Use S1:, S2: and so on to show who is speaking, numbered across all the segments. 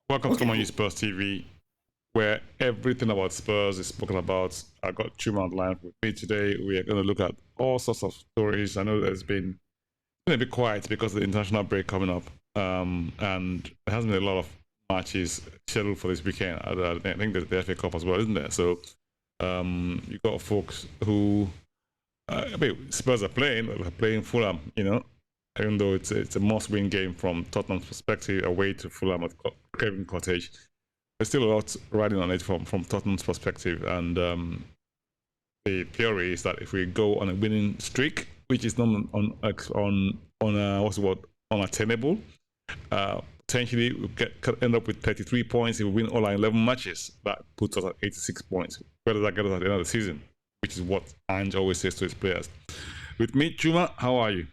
S1: Welcome to Come On You Spurs TV, where everything about Spurs is spoken about. I got Chuma on the line with me today. We are going to look at all sorts of stories. I know there's been a bit quiet because of the international break coming up, and there hasn't been a lot of matches scheduled for this weekend. I think there's the FA Cup as well, isn't there? So you got folks who, I mean, Spurs are playing Fulham, even though it's a must-win game from Tottenham's perspective, away to Fulham at Craven Cottage. There's still a lot riding on it from Tottenham's perspective, and the theory is that if we go on a winning streak, which is not unattainable, potentially we could end up with 33 points if we win all our 11 matches. That puts us at 86 points. Where does that get us at the end of the season? Which is what Ange always says to his players. With me, Chuma, how are you?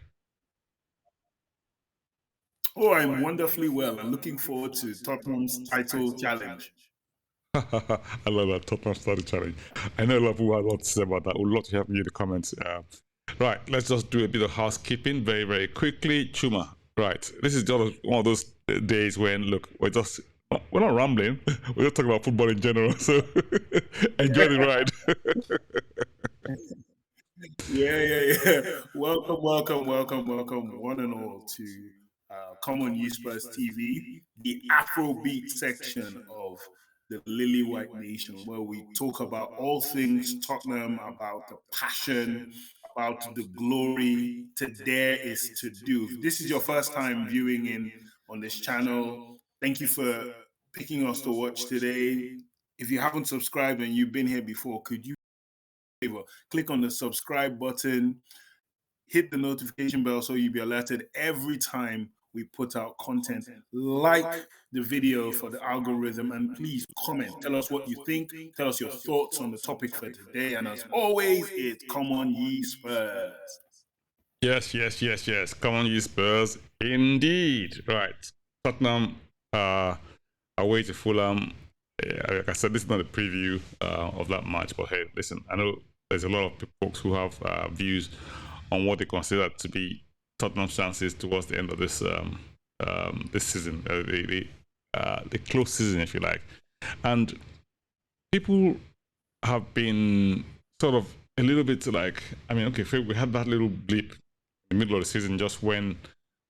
S2: Oh, I'm wonderfully well. I'm looking forward to Tottenham's title challenge.
S1: I love that Tottenham's title challenge. I know a lot of people have a lot to say about that. We'd love to have you in the comments. Right, let's just do a bit of housekeeping very, very quickly. Chuma, right, this is just one of those days when, look, we're not rambling. We're just talking about football in general. So enjoy the ride.
S2: Yeah. Welcome, one and all to Come On You Spurs TV, the Afrobeat section of the Lily White Nation, where we talk about all things Tottenham, about the passion, about the glory. To dare is to do. If this is your first time viewing in on this channel, thank you for picking us to watch today. If you haven't subscribed and you've been here before, could you click on the subscribe button, hit the notification bell so you'll be alerted every time we put out content. Like the video for the algorithm, and please comment. Tell us what you think. Tell us your thoughts on the topic for today. And as always, it's Come On Ye Spurs.
S1: Yes. Come on, you Spurs. Indeed. Right. Tottenham away to Fulham. Like I said, this is not a preview of that match, but hey, listen, I know there's a lot of folks who have views on what they consider to be Tottenham's chances towards the end of this this season, the close season, if you like. And people have been sort of a little bit like, I mean, okay, we had that little blip in the middle of the season just when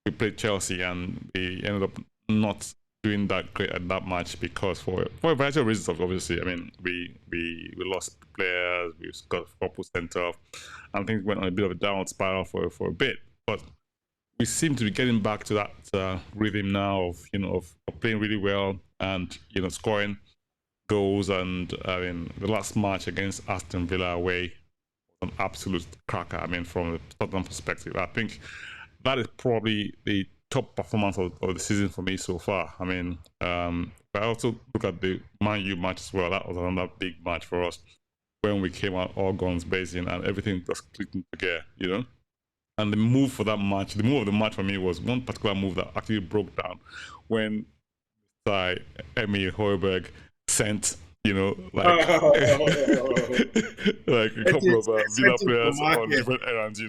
S1: we played Chelsea, and we ended up not doing that great at that match because for a variety of reasons, obviously. I mean, we lost players, we got a couple sent off, and things went on a bit of a downward spiral for a bit. But we seem to be getting back to that rhythm now of playing really well and scoring goals. And I mean, the last match against Aston Villa away was an absolute cracker. I mean, from the Tottenham perspective, I think that is probably the top performance of the season for me so far. I mean, I also look at the Man U match as well. That was another big match for us when we came out all guns blazing and everything just clicked into gear, And the move of the match for me was one particular move that actually broke down when Emil Højbjerg sent, like a couple of Villa players on different errands,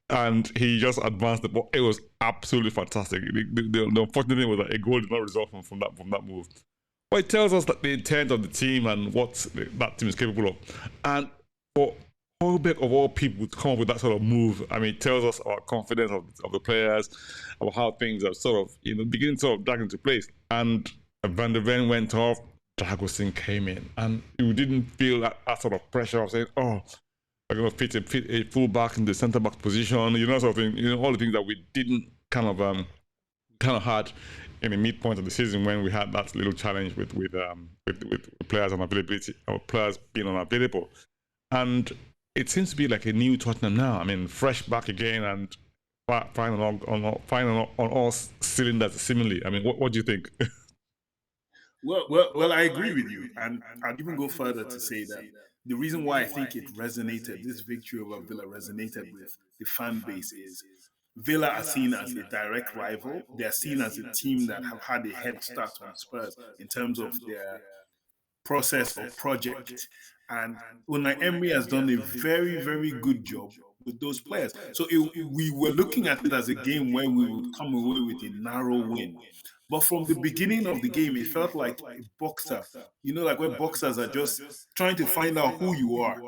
S1: and he just advanced the ball. It was absolutely fantastic. The unfortunate thing was that a goal did not result from that move. But it tells us that the intent of the team and what that team is capable of. And for Højbjerg of all people to come up with that sort of move, I mean, it tells us our confidence of the players, about how things are sort of, beginning to sort of drag into place. And Van der Ven went off, Dragosin came in, and you didn't feel that sort of pressure of saying, oh, we're going to fit a fullback in the centre-back position, sort of thing, all the things that we didn't kind of had in the midpoint of the season when we had that little challenge with players unavailability, or players being unavailable. And it seems to be like a new Tottenham now. I mean, fresh back again and firing on all cylinders seemingly. I mean, what do you think?
S2: Well, I agree with you, and I'd even go further to say that the reason why I think it resonated, this victory over Villa resonated with the fan base, is Villa are seen as a direct rival. They're seen as a team that have had a head start on Spurs in terms of their process or project. And Unai Emery has done a very, very good job with those players. So we were looking at it as a game where we would come away with a narrow win. But from the beginning of the game, it felt like a boxer, like where boxers are just trying to find out who you are.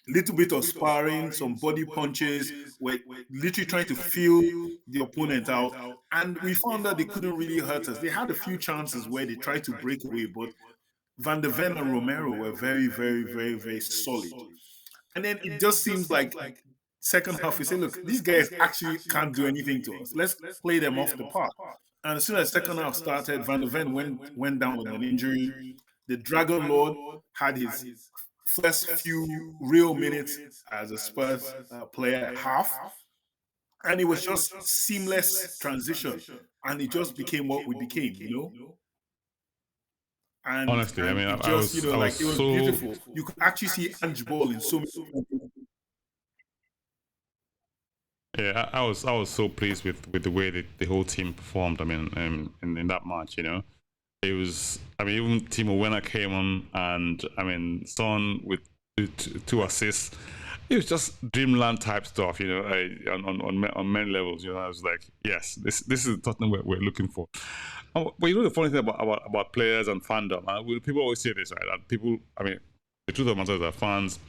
S2: Little bit of sparring, some body punches. We're literally trying to feel the opponent out. And we found that they couldn't really hurt us. They had a few chances where they tried to break away, but Van de Ven and Romero were very, very, very, very solid. And then it just seems like second half, we say, look, these guys actually can't do anything to us. Let's play them off the park. And as soon as second half started, Van de Ven went down with an injury. The Dragon Lord had his first few real minutes as a Spurs player at half. And it was just seamless transition. And it just became what we became. And,
S1: honestly, I mean,
S2: it just, it was beautiful. You could actually see Ange ball in so many.
S1: Yeah, I was so pleased with the way the whole team performed. I mean, in that match, it was. I mean, even Timo Werner came on, and I mean, Son with two assists. It was just dreamland type stuff, on many levels. I was like, yes, this is Tottenham we're looking for. But the funny thing about players and fandom, people always say this, right? That people, I mean, the truth of the matter is that fans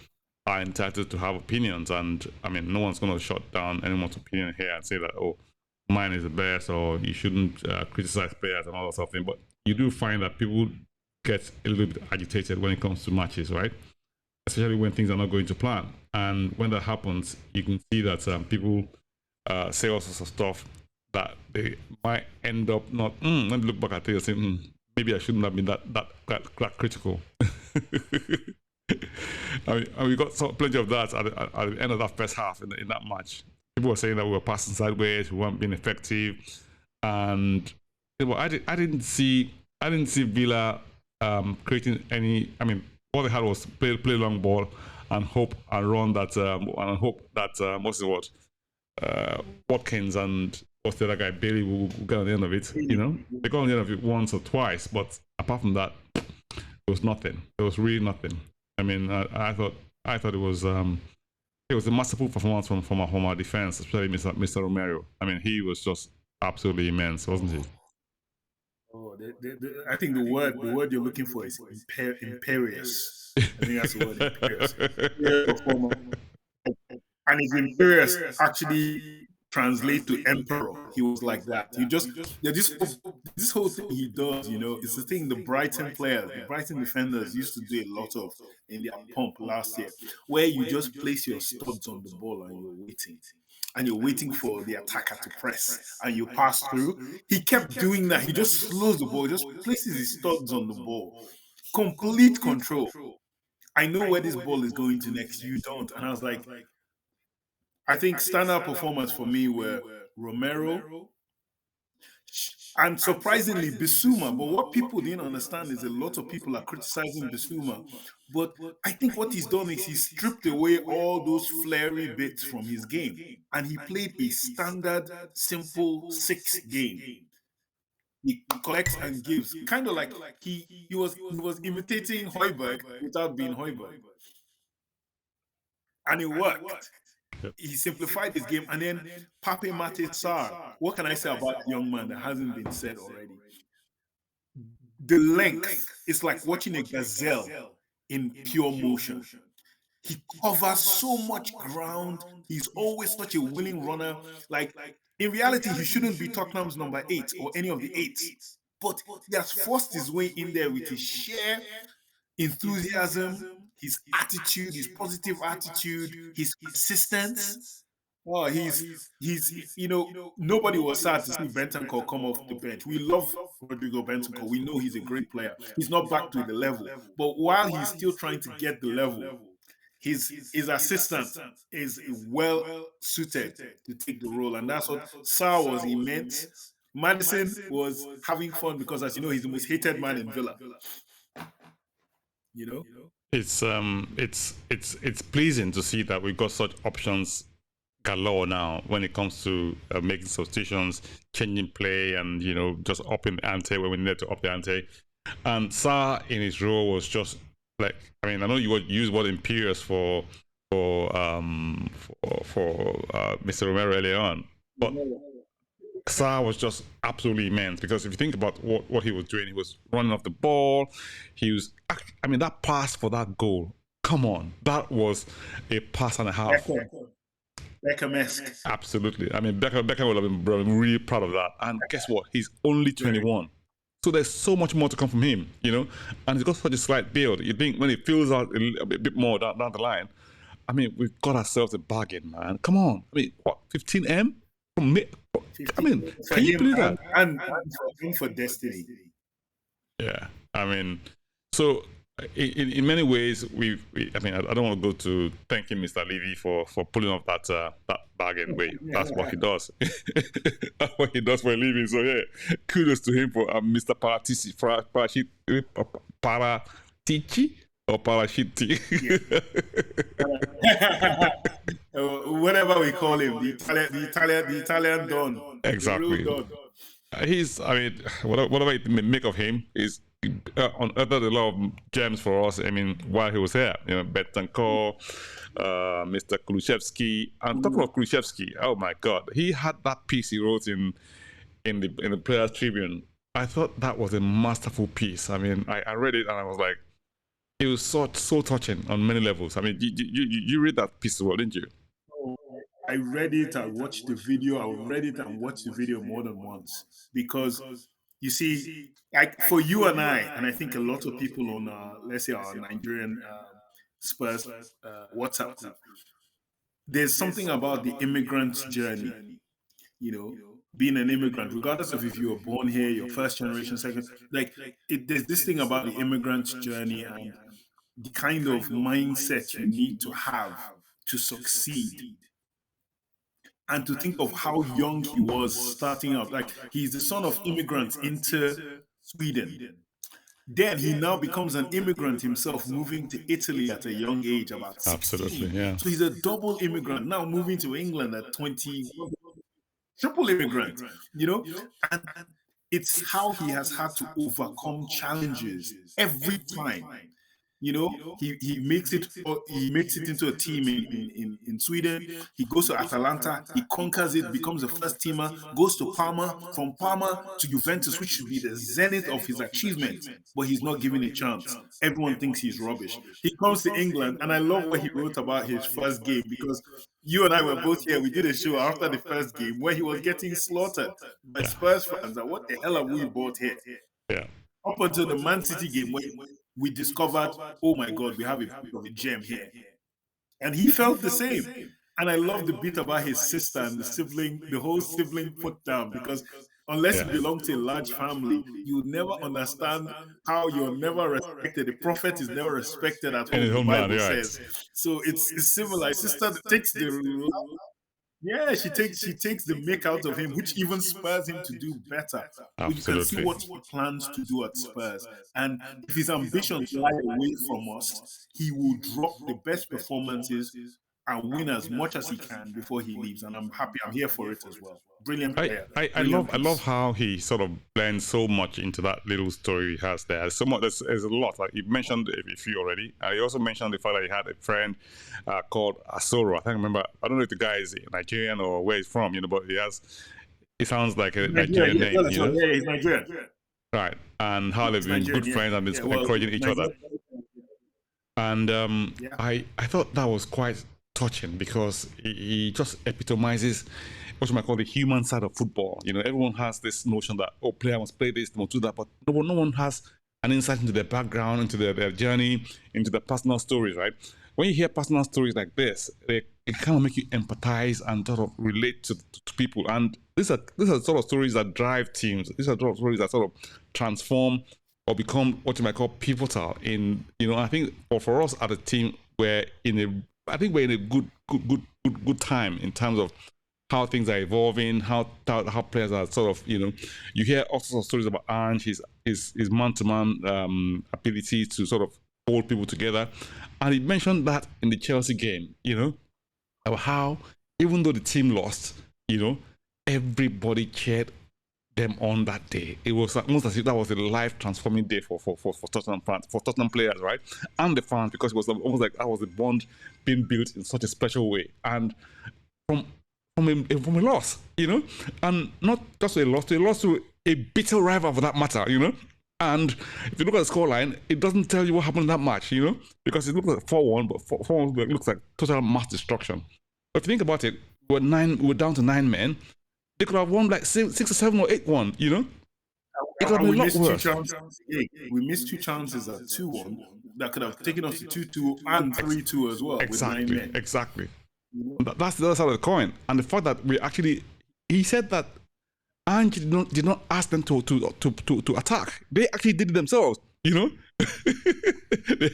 S1: are entitled to have opinions, and I mean, no one's going to shut down anyone's opinion here and say that, oh, mine is the best, or you shouldn't criticize players and all that sort of thing. But you do find that people get a little bit agitated when it comes to matches, right? Especially when things are not going to plan. And when that happens, you can see that people say all sorts of stuff that they might end up not. When they look back at it and say, maybe I shouldn't have been that critical. I mean, we got plenty of that at the end of that first half in that match. People were saying that we were passing sideways, we weren't being effective, and I didn't see Villa creating any. I mean, all they had was play long ball and hope and run that Watkins and what's the other guy, Bailey, will get on the end of it. They got on the end of it once or twice, but apart from that, there was nothing. There was really nothing. I mean, I thought it was a masterful performance from our defense, especially Mr. Romero. I mean, he was just absolutely immense, wasn't he?
S2: Oh, I think the word you're looking for is imperious. I think that's the word, imperious. And his imperious actually translate to emperor. He was like that. This whole thing he does, it's the thing the Brighton players, the Brighton defenders used to do a lot of in their pump last year, where you just place your studs on the ball and you're waiting for the attacker to press and you pass through. He kept doing that. He just slows the ball, just places his studs on the ball. Complete control. I know where this ball is going to next. You don't. And I was like, I think standout performance for me were Romero and surprisingly Bissouma. But what people didn't understand is a lot of people are criticizing Bissouma. But I think what he's done is he's stripped away all those flary bits from his game. And he played a standard, simple 6 game. He collects and gives. Kind of like he was imitating Højbjerg without being Højbjerg. And it worked. He simplified his game, and then Pape Mate Sarr. What can I say about a young man that hasn't been said already? The length is like watching a gazelle in pure motion. He covers so much ground. He's always such a willing runner. Like, in reality, he shouldn't be Tottenham's number 8 or any of the 8s. But he has forced his way in there with his sheer enthusiasm, his attitude, his positive attitude, his persistence. Oh, he's nobody was sad to see Bentancur come off the bench. We love Rodrigo Bentancur. We know he's a great player. He's not back to the level. But while he's still trying to get the level, his assistant is well suited to take the role. And that's what Sarr was immense. Madison was having fun because, as you know, he's the most hated man in Villa.
S1: It's pleasing to see that we've got such options galore now when it comes to making substitutions, changing play, and just upping the ante when we needed to up the ante. And Sarr in his role was just like, I mean, I know you would use the word imperious for for Mr. Romero earlier on. But Sarr was just absolutely immense, because if you think about what he was doing, he was running off the ball. He was, I mean, that pass for that goal. Come on, that was a pass and a half.
S2: Beckham-esque.
S1: Absolutely. I mean, Beckham would have been really proud of that. And guess what? He's only 21. So there's so much more to come from him, you know? And he's got such a slight build. You think when he fills out a bit more down the line, I mean, we've got ourselves a bargain, man. Come on. I mean, what, 15M? From me? I mean, can you believe that?
S2: And for Destiny.
S1: Yeah. I mean, so in many ways, I mean, I don't want to go to thanking Mr. Levy for pulling off that bargain. That's what he does. That's what he does for a living. So yeah, kudos to him for Mr. Paratici or Parashiti.
S2: Whatever we call him, the Italian Don.
S1: Exactly.
S2: Don.
S1: He's, I mean, whatever you make of him is unearthed a lot of gems for us. I mean, while he was here, you know, Betancourt, Mr. Kulusevski, and talking of Kulusevski, oh my God, he had that piece he wrote in the Players Tribune. I thought that was a masterful piece. I mean, I read it and I was like, it was so touching on many levels. I mean, you read that piece as well, didn't you?
S2: I read it, I watched the video, I read it and watched the video more than once. Because you see, like for you and I think a lot of people on, let's say, our Nigerian Spurs WhatsApp group, there's something about the immigrant journey, you know, being an immigrant, regardless of if you were born here, your first generation, second, like there's this thing about the immigrant journey and the kind of mindset you need to have to succeed. And to think of how young he was starting out. Like, he's the son of immigrants into Sweden. Then he now becomes an immigrant himself, moving to Italy at a young age, about 16.
S1: Absolutely, yeah.
S2: So he's a double immigrant, now moving to England at 20. Triple immigrant, you know? And it's how he has had to overcome challenges every time. You know, he makes it into a team in Sweden. He goes to Atalanta, he conquers it, becomes a first teamer, goes to Parma, from Parma to Juventus, which should be the zenith of his achievement, but he's not given a chance. Everyone thinks he's rubbish. He comes to England, and I love what he wrote about his first game, because you and I were both here. We did a show after the first game where he was getting slaughtered by Spurs fans. That what the hell have we bought here?
S1: Yeah.
S2: Up until the Man City game where we discovered, oh my God, we have a bit of a gem here. And he felt the same. And I love the bit about his sister and the whole sibling put down, because unless you belong to a large family, you would never understand how you're never respected. The prophet is never respected at home, the Bible says. So it's similar. His sister takes she takes the make out of him, which even spurs him to do better. But you can see what he plans to do at Spurs. And if his ambitions lie away from us, he will drop the best performances and win as much as he can before he leaves. And I'm happy. I'm here for it as well. Brilliant player.
S1: I love how he sort of blends so much into that little story he has there. So much. There's a lot. Like you mentioned a few already. He also mentioned the fact that he had a friend called Asoro. I can't remember. I don't know if the guy is Nigerian or where he's from. You know, but it sounds like a Nigerian name. You know?
S2: Yeah, he's Nigerian.
S1: Right. And how they've been good friends and been encouraging each other. And I thought that was quite touching, because he just epitomizes what you might call the human side of football. You know, everyone has this notion that, oh, player must play this, they must do that, but no one has an insight into their background, into their journey, into their personal stories, right? When you hear personal stories like this, it kind of make you empathize and sort of relate to people. And these are sort of stories that drive teams. These are sort of stories that sort of transform or become what you might call pivotal in, you know, I think for us as a team, we're in a good time in terms of how things are evolving, how players are sort of, you know, you hear all sorts of stories about Ange, his man-to-man ability to sort of hold people together. And he mentioned that in the Chelsea game, you know, about how even though the team lost, you know, everybody cheered them on that day. It was almost as if that was a life transforming day for Tottenham fans, for Tottenham players, right, and the fans, because it was almost like that was a bond being built in such a special way, and from a loss, and not just a loss to a bitter rival for that matter, And if you look at the scoreline, it doesn't tell you what happened in that match, because it looks like 4-1, but 4-1 looks like total mass destruction. But if you think about it, we're down to 9 men. They could have won like 6 or 7 or 8-1, It could have been a lot worse.
S2: We missed 2 chances at 2-1 that could have taken us to 2-2 and 3-2 as well.
S1: Exactly,
S2: with 9 men.
S1: exactly. That's the other side of the coin. And the fact that he said that Ange did not ask them to attack. They actually did it themselves, They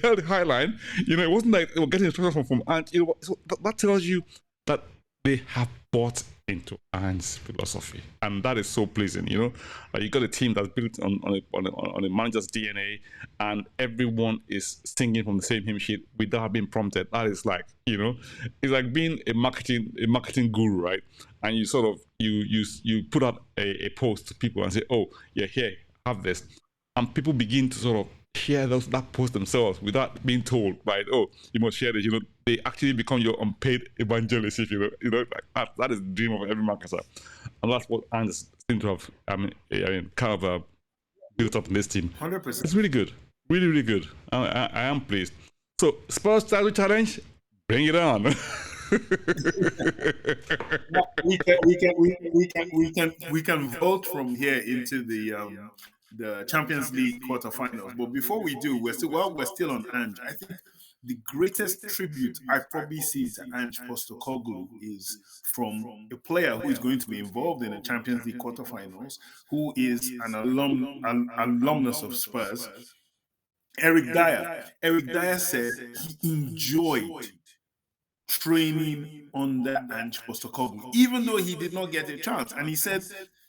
S1: held the high line. It wasn't like they were getting instructions from Ange. So that tells you that they have bought into Ange's philosophy, and that is so pleasing. Like you got a team that's built on a manager's DNA, and everyone is singing from the same hymn sheet without being prompted. That is like, it's like being a marketing guru, right? And you sort of you put out a post to people and say, oh yeah, here, have this, and people begin to sort of share that post themselves without being told, right? Oh, you must share this. They actually become your unpaid evangelists. If like that is the dream of every marketer, and that's what Ange seems to have. Kind of built up in this team.
S2: 100%.
S1: It's really good, really, really good. I am pleased. So Spurs title challenge, bring it on.
S2: we can vote from here into the Champions League quarterfinals. But before we do, we're still on Ange. I think the greatest tribute I probably see to Ange Postecoglou is from a player who is going to be involved in the Champions League quarterfinals, who is an alumnus of Spurs, Eric Dyer. Eric Dyer said he enjoyed training under Ange Postecoglou, even though he did not get a chance. And he said,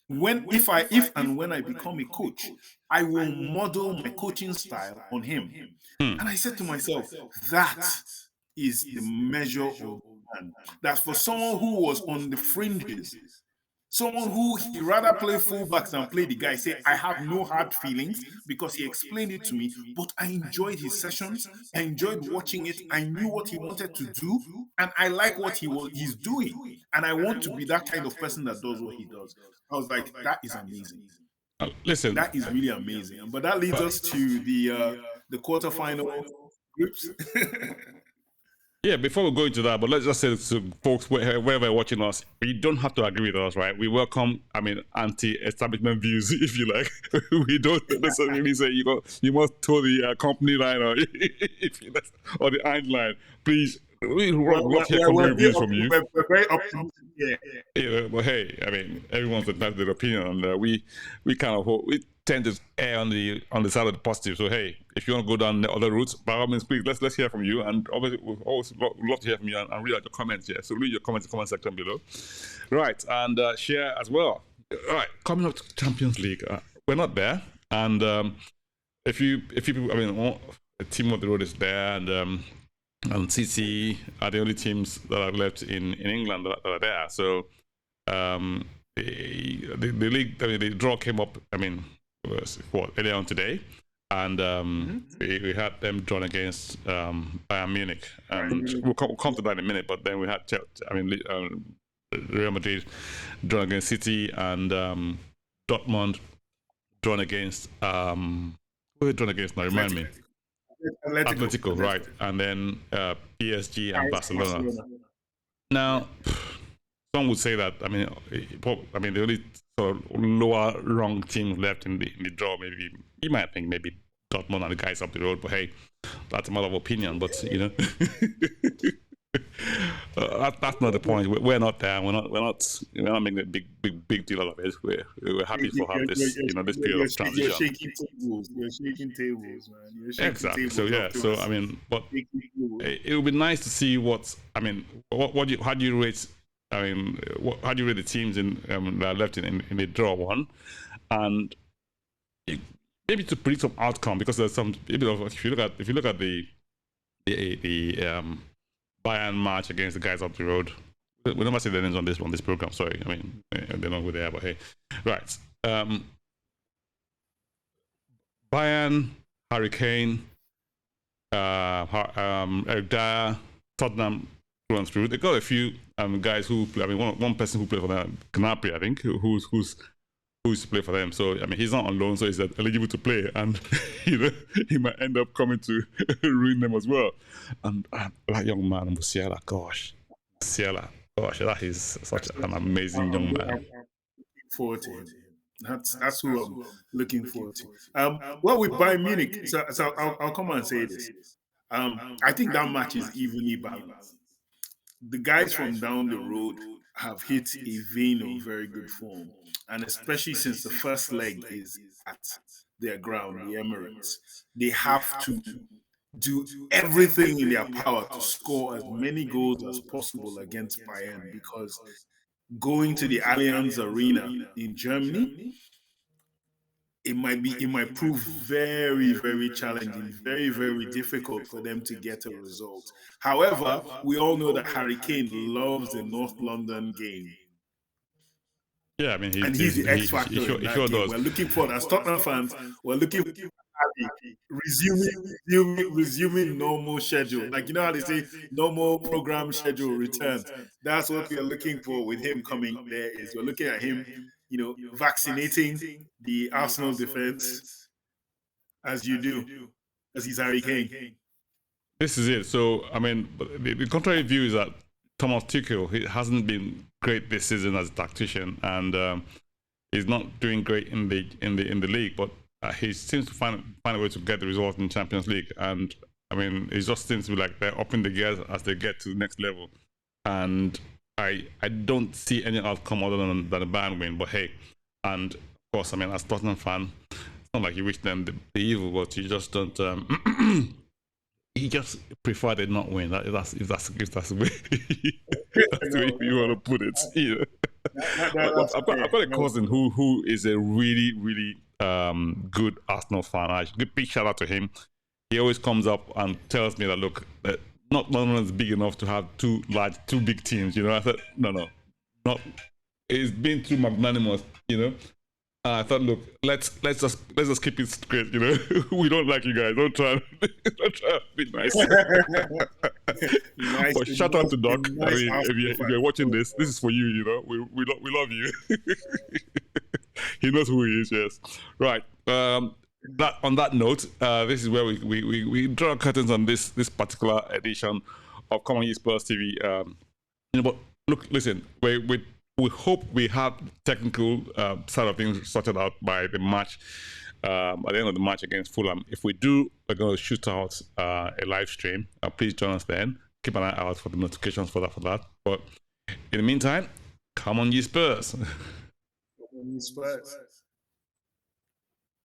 S2: if and when I become a coach, I will model my coaching style on him. And I said to myself, that is the measure of man. That for someone who was on the fringes, someone who he rather play fullbacks than play the guy, say, I have no hard feelings, because he explained it to me, but I enjoyed his sessions. I enjoyed watching it. I knew what he wanted to do, and I like what he's doing. And I want to be that kind of person that does what he does. I was like, that is amazing.
S1: Listen,
S2: that is really amazing. But that leads us to the quarterfinal groups.
S1: Yeah, before we go into that, but let's just say to folks, wherever you're watching us, you don't have to agree with us, right? We welcome, anti-establishment views, if you like. We don't necessarily say you must toe the company line or or the Ange line. Please, we love to hear reviews from you.
S2: We're very optimistic.
S1: Yeah, but hey, everyone's entitled to their opinion, and we tend to err on the side of the positive. So hey, if you want to go down the other routes, by all means, please let's hear from you. And obviously, we'll always love to hear from you and read out your comments. Yeah, so leave your comments in the comment section below, right? And share as well. All right, coming up to Champions League, we're not there, and if you people, the team of the road is there, and City are the only teams that are left in England that are there. So the league, the draw came up. Earlier on today, and we had them drawn against Bayern Munich, and we'll come to that in a minute. But then we had Real Madrid drawn against City, and Dortmund drawn against who were drawn against now? Remind me. Atletico, right? And then PSG and Barcelona. Now, some would say that the only sort of lower rung teams left in the draw, maybe you might think maybe Dortmund and the guys up the road, but hey, that's a matter of opinion. But that's not the point. We're not there. We're not making a big deal out of it. We're happy to have this this period of transition.
S2: You're shaking tables, man.
S1: Exactly. So yeah. So but it would be nice to see how do you rate? How do you rate the teams that are left in the draw one, and maybe to predict some outcome, because there's some if you look at the Bayern match against the guys up the road, we never say their names on this program. Sorry, they're not there, but hey, right. Bayern, Hurricane, Elgato, Tottenham run through. They got a few guys who play. I mean, one person who played for them, Gnabry, I think, who's to play for them. So I mean, he's not on loan, so he's eligible to play, and you know he might end up coming to ruin them as well. And that young man, Musiala, gosh, that is such an amazing young man.
S2: Forward to him. That's who I'm looking forward to. Well, with Bayern Munich, so I'll come and say this. I think that match is evenly balanced. The guys from down the road have hit a vein of very good form, and especially since the first leg is at their ground, the Emirates, they have to do everything in their power to score as many goals as possible against Bayern, because going to the Allianz Arena in Germany, it might prove very, very challenging, very, very difficult for them to get a result. However, we all know that Harry Kane loves the North London game.
S1: Yeah, I mean,
S2: he's the X factor in that
S1: sure
S2: game.
S1: does.
S2: We're looking for, as Tottenham fans, we're looking for resuming normal schedule. Like, you know how they say normal program schedule returns. That's what we are looking for with him coming there. Is we're looking at him, vaccinating the Arsenal defense as you do, as he's Harry Kane.
S1: This is it. So I mean, the contrary view is that Thomas Tuchel, he hasn't been great this season as a tactician, and he's not doing great in the league. But he seems to find a way to get the result in Champions League. And I mean, it just seems to be like they're upping the gears as they get to the next level. And I don't see any outcome other than a Bayern win. But hey, and of course, I mean, as a Tottenham fan, it's not like you wish them the evil, but you just don't. He just preferred they not win. That's the way that's the way you want to put it. You know? I've got a cousin who is a really good Arsenal fan. I give big shout out to him. He always comes up and tells me that look, not London is big enough to have two big teams. You know, I said no, not. It's been too magnanimous. You know. I thought, look, let's just keep it straight, you know. We don't like you guys. Don't try to be nice. But shout out to Doc. I mean, if you're watching this is for you. You know, we love you. He knows who he is. Yes, right. That on that note, this is where we draw curtains on this particular edition of Common Use Spurs TV. But look, listen, we hope we have technical side of things sorted out by the match, at the end of the match against Fulham. If we do, we're going to shoot out a live stream. Please join us then. Keep an eye out for the notifications for that. But in the meantime, come on, you Spurs.
S2: Come on, you Spurs.